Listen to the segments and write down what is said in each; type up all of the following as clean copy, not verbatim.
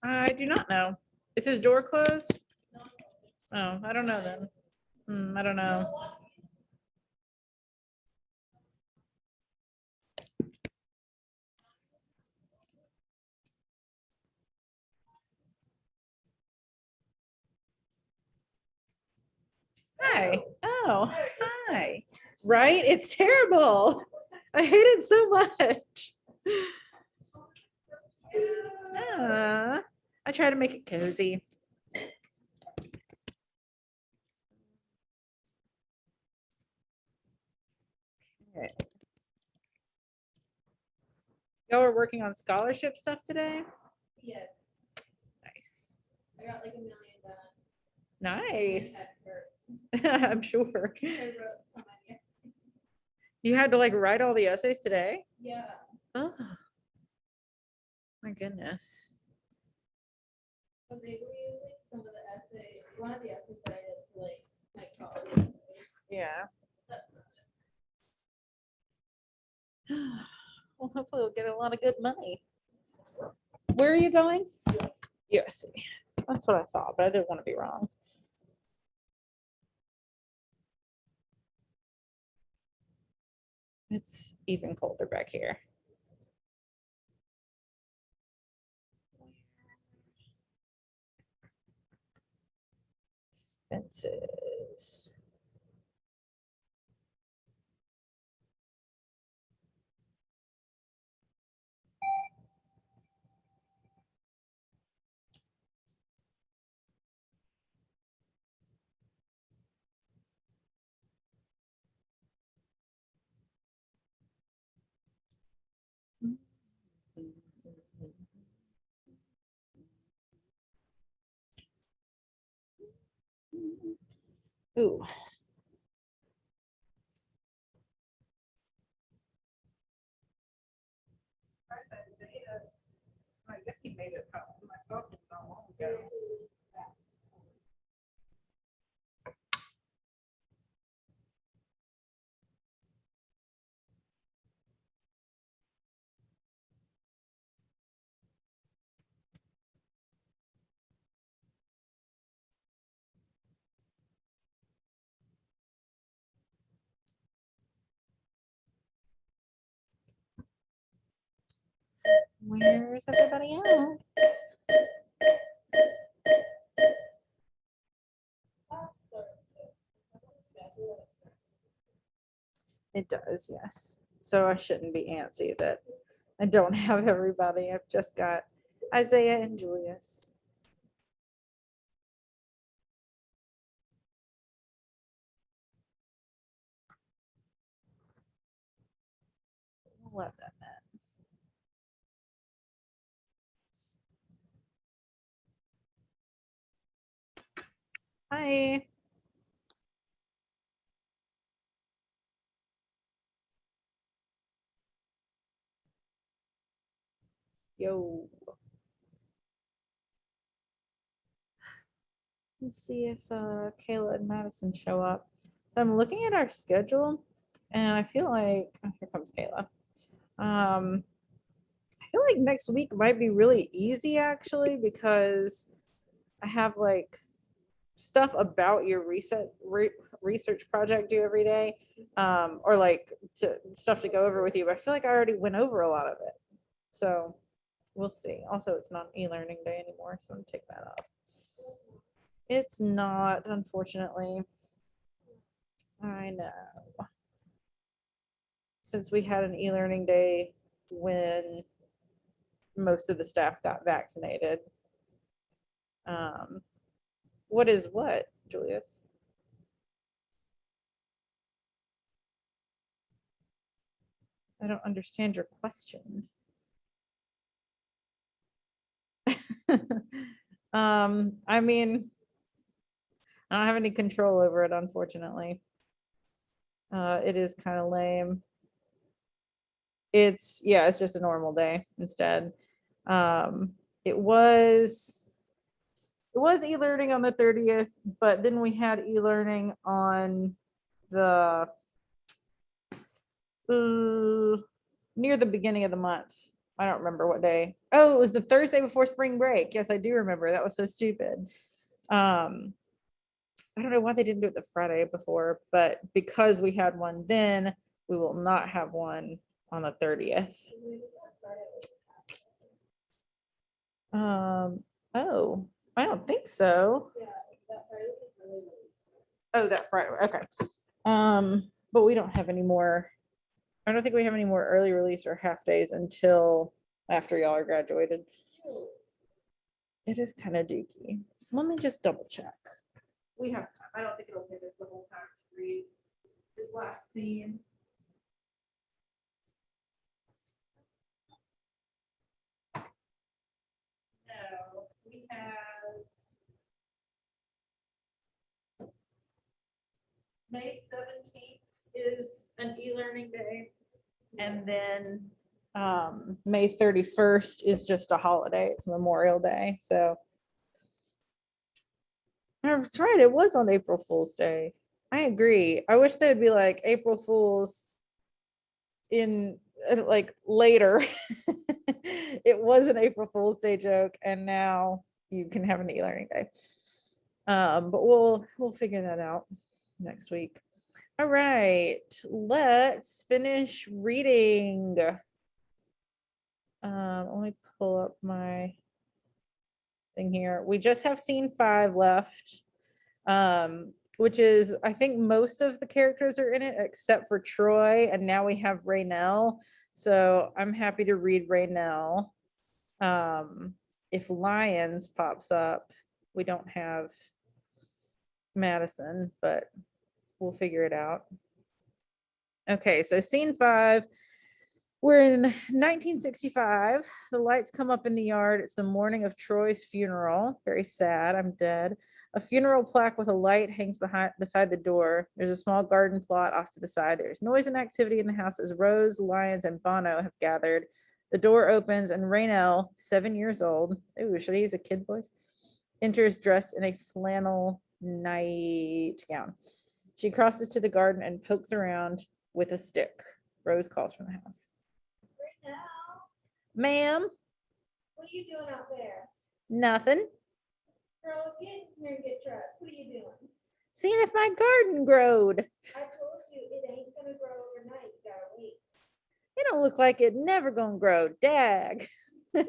I do not know. Is his door closed? Oh, I don't know then. I don't know. Hi. Oh, hi. Right? It's terrible. I hate it so much. I try to make it cozy. Okay. Y'all are working on scholarship stuff today? Yes, Nice. I got like 1 million done. Nice. My head hurts. I'm sure. I wrote so many essays. You had to like write all the essays today? Yeah, Oh, my goodness. I was able to use like some of the essays, one of the essays that I did for like my college essays. Yeah. That's about it. Well, hopefully we'll get a lot of good money. Where are you going? USC. That's what I thought, but I didn't want to be wrong. It's even colder back here. Fences. Ooh. I guess he made it myself not long ago. Where's everybody else? It does, yes. So I shouldn't be antsy that I don't have everybody. I've just got Isaiah and Julius. Let them in. Hi. Yo. Let's see if Kayla and Madison show up. So I'm looking at our schedule and I feel like, oh, here comes Kayla. I feel like next week might be really easy actually because I have like stuff about your research project due every day, or like stuff to go over with you. But I feel like I already went over a lot of it, so we'll see. Also, it's not e-learning day anymore, so I'm gonna take that off. It's not, unfortunately. I know. Since we had an e-learning day when most of the staff got vaccinated. Um, what is what, Julius? I don't understand your question. I mean, I don't have any control over it, unfortunately. It is kind of lame. It's yeah, it's just a normal day instead. Um, it was e-learning on the 30th, but then we had e-learning on the near the beginning of the month I don't remember what day. Oh, it was the Thursday before spring break. Yes, I do remember. That was so stupid. I don't know why they didn't do it the Friday before, but because we had one then, we will not have one on the 30th. Oh, I don't think so. Yeah, that Friday was really released. Oh, that Friday. Okay. But we don't have any more. I don't think we have any more early release or half days until after y'all are graduated. It is kind of dookie. Let me just double check. We have time. I don't think it'll take us the whole time to read this last scene. No, we have May 17th is an e-learning day. And then May 31st is just a holiday. It's Memorial Day. So oh, that's right. It was on April Fool's Day. I agree. I wish they'd be like April Fool's in like later. It was an April Fool's Day joke, and now you can have an e-learning day. But we'll figure that out next week. All right, let's finish reading. Let me pull up my thing here. We just have scene 5 left, which is, I think most of the characters are in it except for Troy, and now we have Raynell. So I'm happy to read Raynell. If Lyons pops up, we don't have Madison, but we'll figure it out. Okay, so scene 5. We're in 1965. The lights come up in the yard. It's the morning of Troy's funeral. Very sad. I'm dead. A funeral plaque with a light hangs beside the door. There's a small garden plot off to the side. There's noise and activity in the house as Rose, Lyons, and Bono have gathered. The door opens and Raynell, 7 years old, ooh, should I use a kid voice? Enters dressed in a flannel nightgown. She crosses to the garden and pokes around with a stick. Rose calls from the house. Now, Ma'am, what are you doing out there? nothing. Girl, get in here and get dressed. What are you doing? Seeing if my garden growed. I told you it ain't gonna grow overnight. You gotta wait. It don't look like it never gonna grow. Dag. I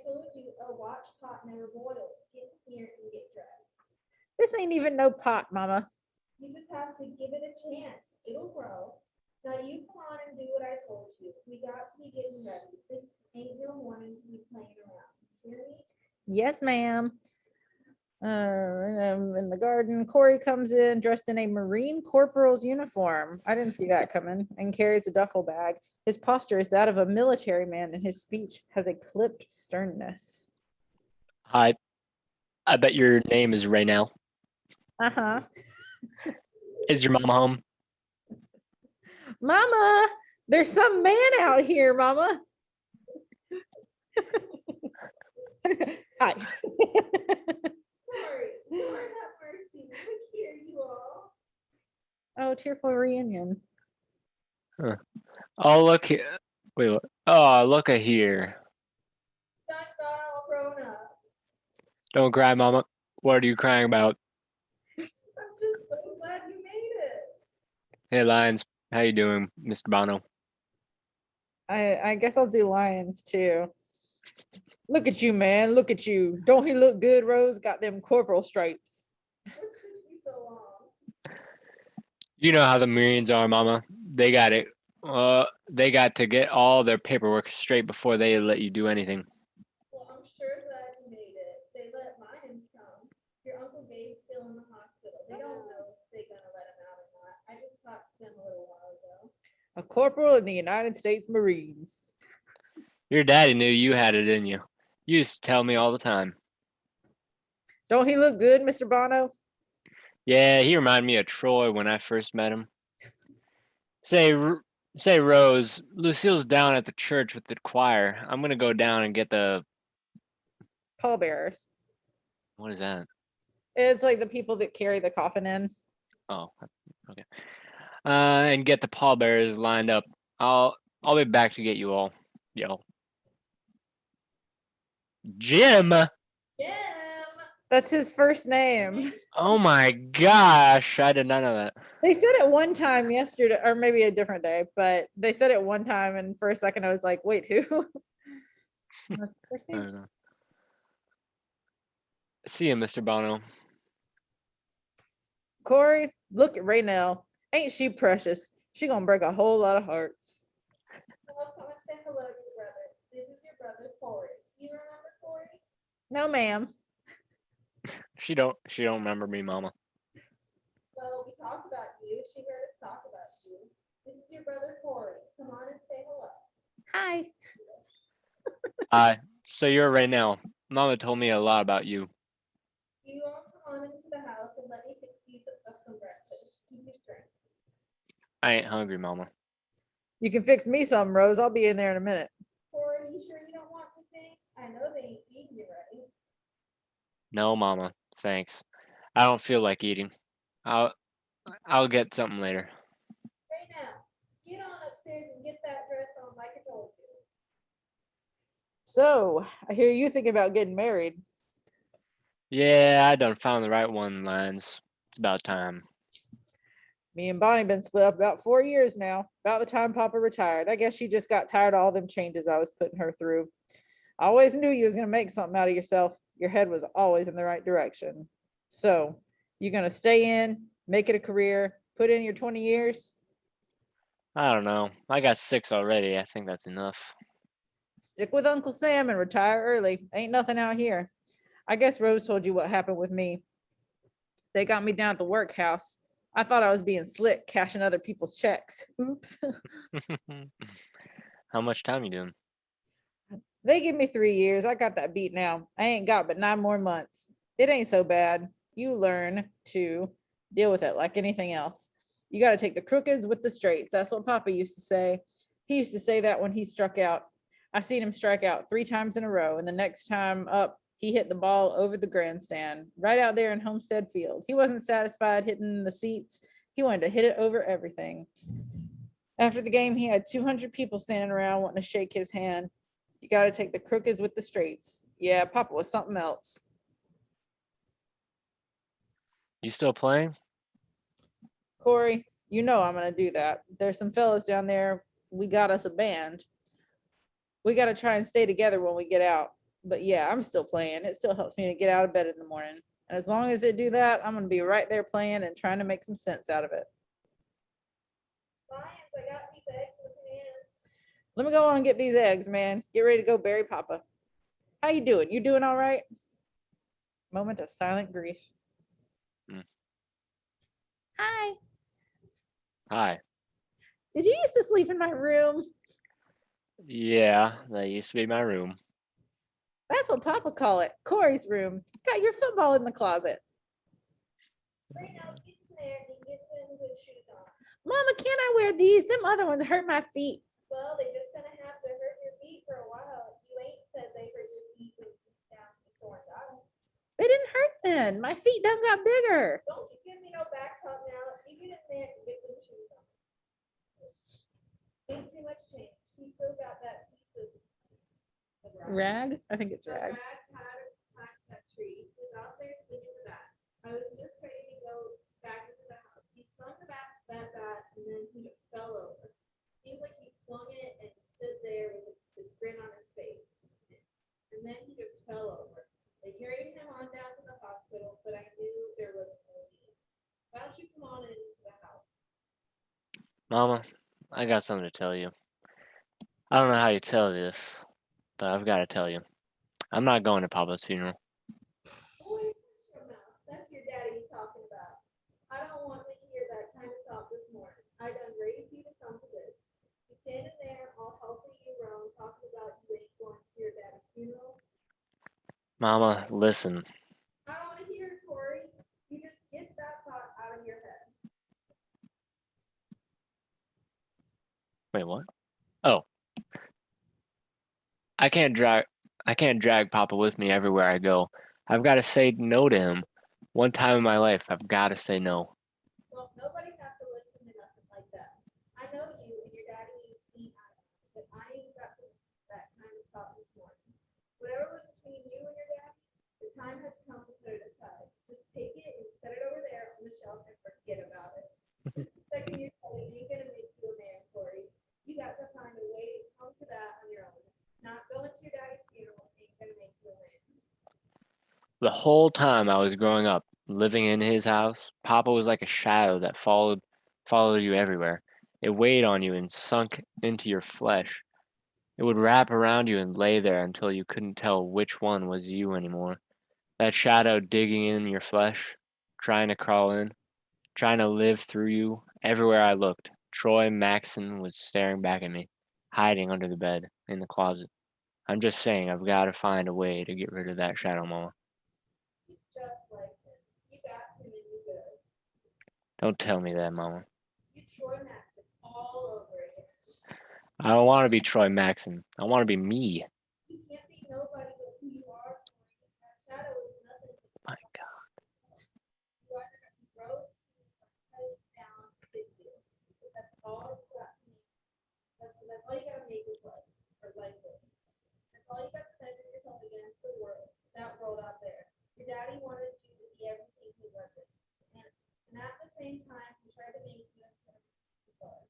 told you a watch pot never boils. Get in here and get dressed. This ain't even no pot, Mama. You just have to give it a chance. It'll grow. Now you come on and do what I told you. We got to be getting ready. This ain't no morning to be playing around. You hear me? Yes, ma'am. In the garden, Corey comes in dressed in a Marine corporal's uniform. I didn't see that coming, and carries a duffel bag. His posture is that of a military man, and his speech has a clipped sternness. Hi, I bet your name is Raynell. Uh-huh. Is your mom home? Mama, there's some man out here, Mama. Hi. Sorry. Lord have mercy. Look here, you all. Oh, tearful reunion. Oh, look here. Wait, what? Oh, look at here. Son got all grown up. Don't cry, Mama. What are you crying about? I'm just so glad you made it. Hey, Lions. How you doing, Mr. Bono? I guess I'll do lions too. Look at you, man. Look at you. Don't he look good, Rose? Got them corporal stripes. What took you so long? You know how the Marines are, Mama. They got it. They got to get all their paperwork straight before they let you do anything. Well, I'm sure glad you made it. They let Lions come. Your Uncle Gabe's still in the hospital. They don't know if they're gonna let him out or not. I just talked to them a little while ago. A corporal in the United States Marines. Your daddy knew you had it in you. You used to tell me all the time. Don't he look good, Mr. Bono? Yeah, he reminded me of Troy when I first met him. Say, Rose, Lucille's down at the church with the choir. I'm gonna go down and get the. Pallbearers. What is that? It's like the people that carry the coffin in. Oh, okay. And get the pallbearers lined up. I'll be back to get you all. Yo. Jim. Jim. That's his first name. Oh my gosh. I did not know that. They said it one time yesterday, or maybe a different day, but they said it one time, and for a second I was like, "Wait, who?" That's his first I name. don't know. See you, Mr. Bono. Corey, look at Raynell. Ain't she precious? She gonna break a whole lot of hearts. Hello, come and say hello to your brother. This is your brother, Corey. You remember Corey? No, ma'am. She don't remember me, mama. Well, we talked about you. She heard us talk about you. This is your brother, Corey. Come on and say hello. Hi. So you're right now. Mama told me a lot about you. You all come on into the house and let me fix you some breakfast. Keep your strength. I ain't hungry, mama. You can fix me some, Rose. I'll be in there in a minute. Corey, you sure you don't want anything? I know they ain't feeding you right. No, mama. Thanks. I don't feel like eating. I'll get something later. Right now, get on upstairs and get that dress on like I told you. So I hear you thinking about getting married. Yeah, I done found the right one, Lines. It's about time. Me and Bonnie been split up about 4 years now. About the time Papa retired. I guess she just got tired of all them changes I was putting her through. I always knew you was gonna make something out of yourself. Your head was always in the right direction. So you gonna stay in, make it a career, put in your 20 years? I don't know. I got 6 already. I think that's enough. Stick with Uncle Sam and retire early. Ain't nothing out here. I guess Rose told you what happened with me. They got me down at the workhouse. I thought I was being slick, cashing other people's checks. Oops. How much time you doing? They give me 3 years. I got that beat now. I ain't got but 9 more months. It ain't so bad. You learn to deal with it like anything else. You got to take the crookeds with the straights. That's what Papa used to say. He used to say that when he struck out. I seen him strike out 3 times in a row, and the next time up, he hit the ball over the grandstand, right out there in Homestead Field. He wasn't satisfied hitting the seats. He wanted to hit it over everything. After the game, he had 200 people standing around wanting to shake his hand. You got to take the crookeds with the straights. Yeah, Papa was something else. You still playing? Corey, you know I'm going to do that. There's some fellas down there. We got us a band. We got to try and stay together when we get out. But yeah, I'm still playing. It still helps me to get out of bed in the morning. And as long as it do that, I'm going to be right there playing and trying to make some sense out of it. Lions, I got these eggs in the pan. Let me go on and get these eggs, man. Get ready to go bury Papa. How you doing? You doing all right? Moment of silent grief. Mm. Hi. Hi. Did you used to sleep in my room? Yeah, that used to be my room. That's what Papa call it. Corey's room. Got your football in the closet. Right now, get in there and get them good shoes on. Mama, can't I wear these? Them other ones hurt my feet. Well, they just gonna have to hurt your feet for a while. You ain't said they hurt your feet when you went down to the store and got them. They didn't hurt then. My feet done got bigger. Don't you give me no back talk now. You get in there and get them shoes on. Ain't too much change. She still got that piece of Rag? I think it's The rag. rag tied to that tree was out there swinging the bat. I was just ready to go back into the house. He swung the bat, and then he just fell over. Seems like he swung it and stood there with this grin on his face. And then he just fell over. They carried him on down to the hospital, but I knew there was no need. Why don't you come on into the house? Mama, I got something to tell you. I don't know how you tell this, but I've got to tell you. I'm not going to Papa's funeral. Boy, shut your mouth. That's your daddy talking about. I don't want to hear that kind of talk this morning. I done raised you to come to this. You standing there all healthy you grown talking about you ain't going to your daddy's funeral. Mama, listen. I don't want to hear it, Corey. You just get that thought out of your head. Wait, what? Oh. I can't drag Papa with me everywhere I go. I've got to say no to him. One time in my life, I've got to say no. Well, nobody has to listen to nothing like that. I know you and your daddy ain't seen eye to eye. whatever was between you and your dad, the time has come to put it aside. Just take it and set it over there on the shelf and forget about it. This second year Kelly ain't gonna make you a man, Corey. You got to find a way to come to that on your own. Not going to your daddy's funeral ain't gonna make you a man. The whole time I was growing up, living in his house, Papa was like a shadow that followed you everywhere. It weighed on you and sunk into your flesh. It would wrap around you and lay there until you couldn't tell which one was you anymore. That shadow digging in your flesh, trying to crawl in, trying to live through you. Everywhere I looked, Troy Maxon was staring back at me, hiding under the bed, in the closet. I'm just saying, I've got to find a way to get rid of that shadow, Mama. You just like him. You got him and you good. Don't tell me that, Mama. You Troy Maxon all over again. I don't want to be Troy Maxon. I want to be me. You can't be nobody but who you are. That shadow is nothing. My God. You either have to grow it or cut it down to fit you. That's all you got to make. That's all you got to make with life or life with. That's all you got to measure yourself against the world, that world out there. Your daddy wanted you to be everything he wasn't. And at the same time, he tried to make you into everything he was.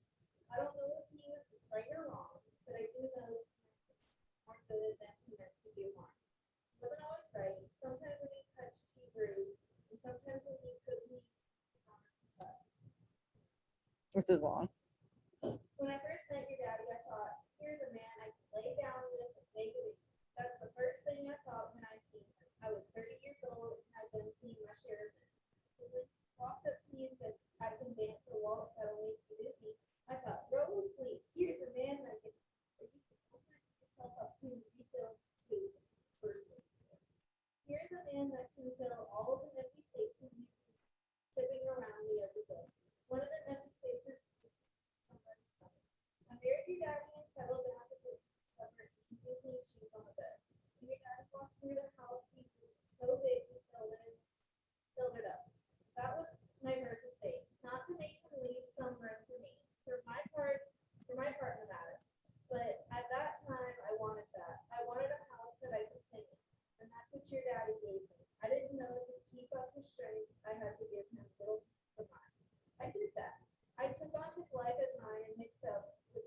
I don't know if he was right or wrong, but I do know he meant more good than he meant to do harm. He wasn't always right. Sometimes when he touched, he bruised. And sometimes when he took me, This is long. when I first met your daddy, I thought, here's a man I can lay down with and make it. That's the first thing I thought when I seen him. I was 30 years old and I'd been seeing my share of men. When he walked up to me and said, I can dance a waltz that'll make you dizzy, I thought, Rosalie, here's a man that can, you can open yourself up to and be filled to person. Here's a man that can fill all of the empty spaces you tipping around the edges of. One of the empty spaces is somebody's stomach. I married your daddy and settled down to cook supper and keeping clean sheets on the bed. When your dad walked through the house, he was so big he filled it up. That was my first mistake. Not to make him leave some room for me. For my part in the matter. But at that time I wanted that. I wanted a house that I could sing in. And that's what your daddy gave me. I didn't know to keep up his strength, I had to give him little of mine. I did that. I took on his life as mine and mixed up the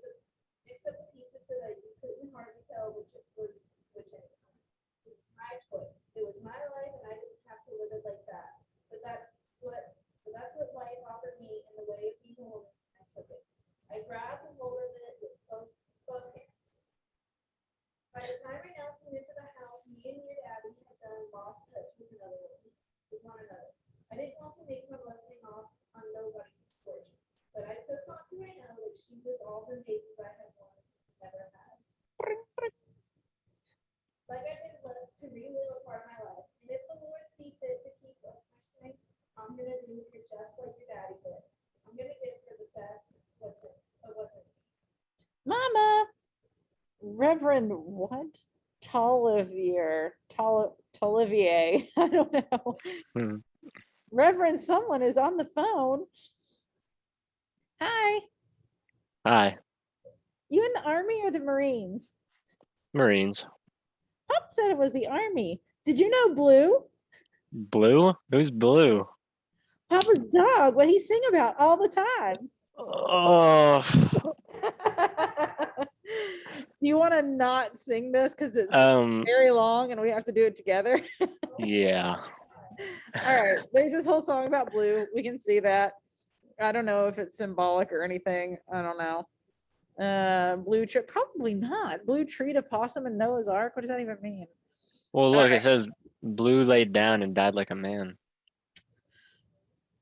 pieces so that you couldn't hardly tell which was which anymore. It was my choice. It was my life, and I didn't have to live it like that. But that's what life offered me in the way of being a woman. I took it. I grabbed a hold of it with both hands. By the time I knelt into the house, me and your daddy had done lost touch with one another. I didn't want to make my blessing off on nobody's misfortune, but I took on to my know that she was all the babies I had wanted, never had. Like I did less to relive a part of my life, and if the Lord see fit to keep up my strength, I'm gonna do her just like your daddy did. I'm gonna give her the best of what's in me. Mama, Reverend what? Tolivier. I don't know. Hmm. Reverend someone is on the phone. Hi. Hi, You in the army or the Marines? Marines. Pop said it was the army. Did you know Blue? Blue? Who's Blue? Papa's dog, what he sing about all the time. Oh, Do you want to not sing this because it's um, very long and we have to do it together? yeah. All right, there's this whole song about Blue. We can see that. I don't know if it's symbolic or anything. I don't know. Blue tree, probably not. Blue tree to possum and Noah's Ark. What does that even mean? Well, look, right. it says Blue laid down and died like a man.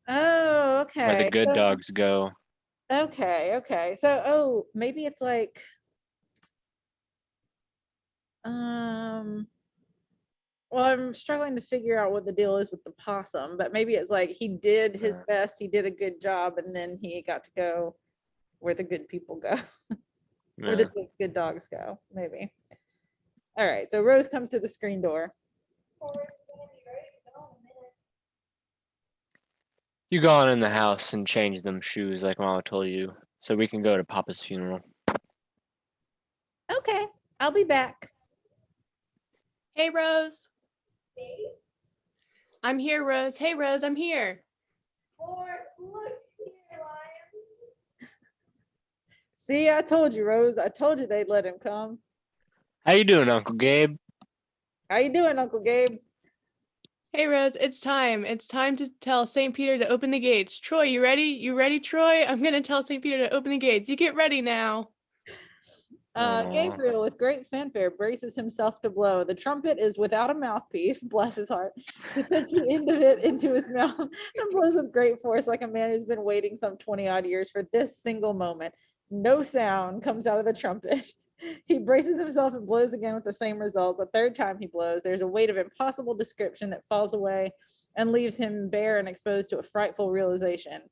Oh, okay. Where the good So- dogs go. Okay. So, oh, maybe it's like, well, I'm struggling to figure out what the deal is with the possum, but maybe it's like he did his best, he did a good job, and then he got to go where the good people go, where Yeah. the good dogs go, maybe. All right, so Rose comes to the screen door. Corey's gonna be ready to go in a minute. You go on in the house and change them shoes like Mama told you, so we can go to Papa's funeral. Okay, I'll be back. Hey, Rose. Dave, I'm here, Rose. Hey, Rose, I'm here. or look here, Lions. See, I told you, Rose. I told you they'd let him come. How you doing, Uncle Gabe? How you doing, Uncle Gabe? Hey, Rose, it's time. It's time to tell St. Peter to open the gates. Troy, you ready? You ready, Troy? I'm going to tell St. Peter to open the gates. You get ready now. Aw. Gabriel, with great fanfare, braces himself to blow. The trumpet is without a mouthpiece, bless his heart. He puts the end of it into his mouth and blows with great force, like a man who's been waiting some 20 odd years for this single moment. No sound comes out of the trumpet. He braces himself and blows again with the same results. A third time he blows. There's a weight of impossible description that falls away and leaves him bare and exposed to a frightful realization.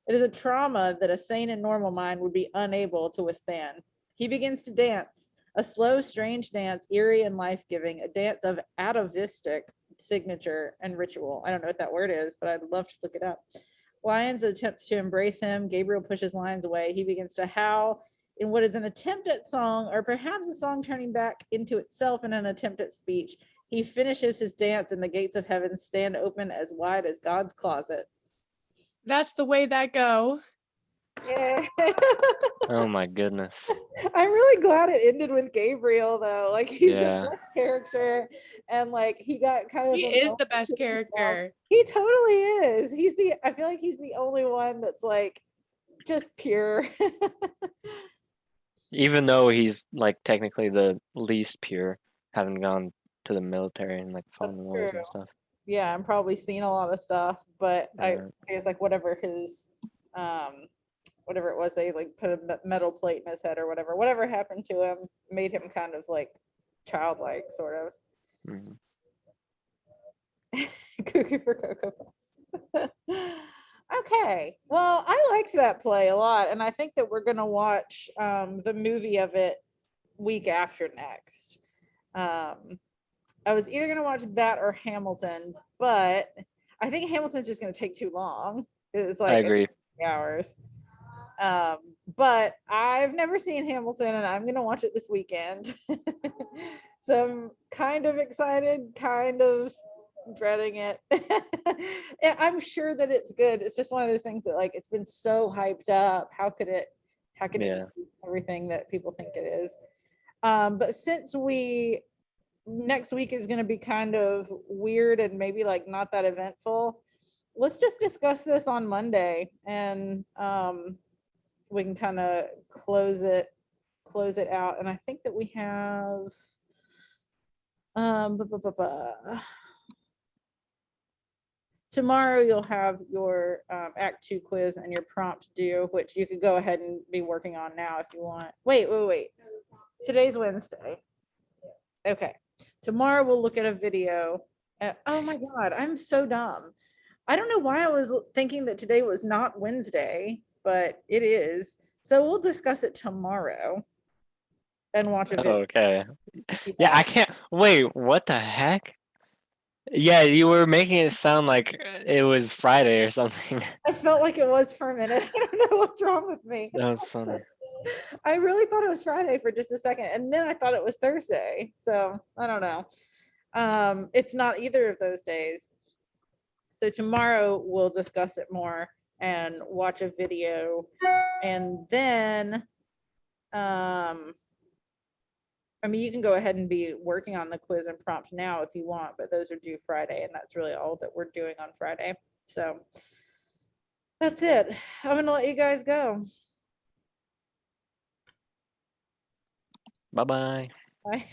It is a trauma that a sane and normal mind would be unable to withstand. He begins to dance, a slow, strange dance, eerie and life-giving, a dance of atavistic signature and ritual. I don't know what that word is, but I'd love to look it up. Lions attempts to embrace him. Gabriel pushes Lions away. He begins to howl in what is an attempt at song, or perhaps a song turning back into itself in an attempt at speech. He finishes his dance, and the gates of heaven stand open as wide as God's closet. That's the way that go. Yeah. Oh my goodness. I'm really glad it ended with Gabriel though. Like he's Yeah. the best character, and like he got kind of He a is moment the best to himself. character. He totally is. I feel like he's the only one that's like just pure. Even though he's like technically the least pure, having gone to the military and like fought in That's wars true. and stuff. Yeah, I'm probably seen a lot of stuff, but I Yeah. guess like whatever his whatever it was, they like put a metal plate in his head or whatever happened to him made him kind of like childlike sort of. Mhm. Cookie for Cocoa Puffs. Okay, well, I liked that play a lot, and I think that we're gonna watch the movie of it week after next. I was either gonna watch that or Hamilton, but I think Hamilton's just gonna take too long. It's I like agree. 3 hours. But I've never seen Hamilton, and I'm gonna watch it this weekend. So I'm kind of excited, kind of dreading it. Yeah, I'm sure that it's good. It's just one of those things that like it's been so hyped up. How could it Yeah. be everything that people think it is? But since next week is going to be kind of weird and maybe like not that eventful, let's just discuss this on Monday, and we can kind of close it out. And I think that we have tomorrow you'll have your Act 2 quiz and your prompt due, which you could go ahead and be working on now if you want. Wait. Today's Wednesday. Okay. Tomorrow we'll look at a video. Oh my God, I'm so dumb. I don't know why I was thinking that today was not Wednesday, but it is. So we'll discuss it tomorrow and watch a video. Okay. Yeah, I can't wait. What the heck? Yeah, you were making it sound like it was Friday or something. I felt like it was for a minute. I don't know what's wrong with me. That was funny. I really thought it was Friday for just a second, and then I thought it was Thursday. So I don't know. It's not either of those days. So tomorrow we'll discuss it more and watch a video, and then I mean, you can go ahead and be working on the quiz and prompt now if you want, but those are due Friday, and that's really all that we're doing on Friday. So that's it. I'm gonna let you guys go. Bye-bye. Bye.